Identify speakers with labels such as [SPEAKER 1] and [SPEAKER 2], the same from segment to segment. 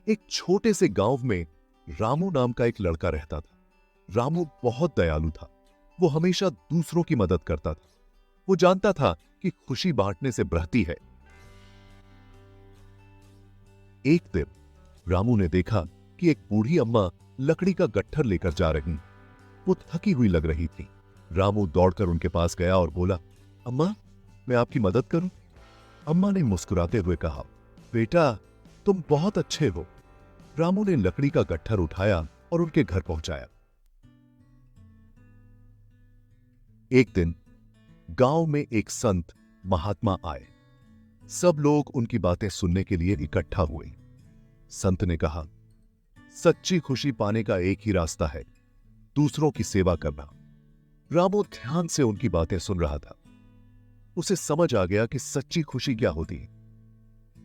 [SPEAKER 1] एक छोटे से गांव में रामू नाम का एक लड़का रहता था। रामू बहुत दयालु था। वो हमेशा दूसरों की मदद करता था। वो जानता था कि खुशी बांटने से बढ़ती है। एक दिन रामू ने देखा कि एक बूढ़ी अम्मा लकड़ी का गट्ठर लेकर जा रही। वो थकी हुई लग रही थी। रामू दौड़कर उनके पास गया और बोला, अम्मा, मैं आपकी मदद करूं? अम्मा ने मुस्कुराते हुए कहा, बेटा, तुम बहुत अच्छे हो। रामू ने लकड़ी का गट्ठर उठाया और उनके घर पहुंचाया। एक दिन गांव में एक संत महात्मा आए। सब लोग उनकी बातें सुनने के लिए इकट्ठा हुए। संत ने कहा, सच्ची खुशी पाने का एक ही रास्ता है, दूसरों की सेवा करना। रामू ध्यान से उनकी बातें सुन रहा था। उसे समझ आ गया कि सच्ची खुशी क्या होती है।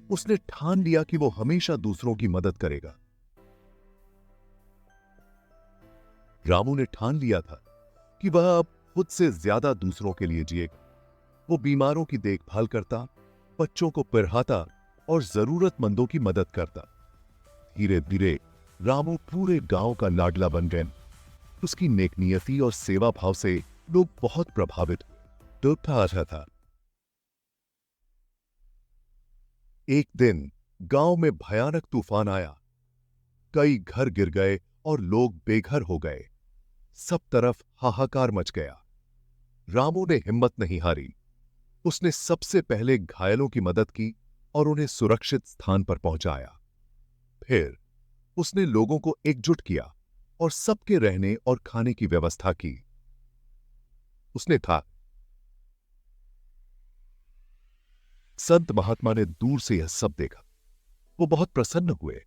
[SPEAKER 1] उसने ठान लिया कि वो हमेशा दूसरों की मदद करेगा। रामू ने ठान लिया था कि वह अब खुद से ज्यादा दूसरों के लिए जिएगा। वो बीमारों की देखभाल करता, बच्चों को पढ़ाता और जरूरतमंदों की मदद करता। धीरे धीरे रामू पूरे गांव का लाडला बन गया। उसकी नेकनियति और सेवा भाव से लोग बहुत प्रभावित हुए। डूबता आ रहा था। एक दिन गांव में भयानक तूफान आया। कई घर गिर गए और लोग बेघर हो गए। सब तरफ हाहाकार मच गया। रामू ने हिम्मत नहीं हारी। उसने सबसे पहले घायलों की मदद की और उन्हें सुरक्षित स्थान पर पहुंचाया। फिर उसने लोगों को एकजुट किया और सबके रहने और खाने की व्यवस्था की। उसने था संत महात्मा ने दूर से यह सब देखा। वो बहुत प्रसन्न हुए।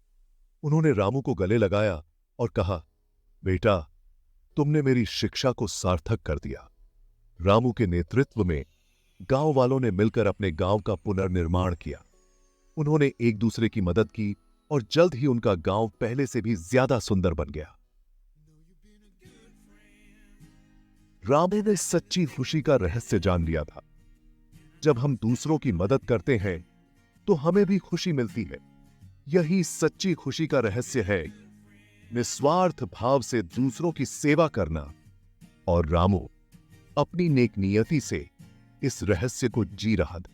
[SPEAKER 1] उन्होंने रामू को गले लगाया और कहा, बेटा, तुमने मेरी शिक्षा को सार्थक कर दिया। रामू के नेतृत्व में गांव वालों ने मिलकर अपने गांव का पुनर्निर्माण किया। उन्होंने एक दूसरे की मदद की और जल्द ही उनका गांव पहले से भी ज्यादा सुंदर बन गया। रामू ने सच्ची खुशी का रहस्य जान लिया था। जब हम दूसरों की मदद करते हैं तो हमें भी खुशी मिलती है। यही सच्ची खुशी का रहस्य है, निस्वार्थ भाव से दूसरों की सेवा करना। और रामू अपनी नेक नियति से इस रहस्य को जी रहा था।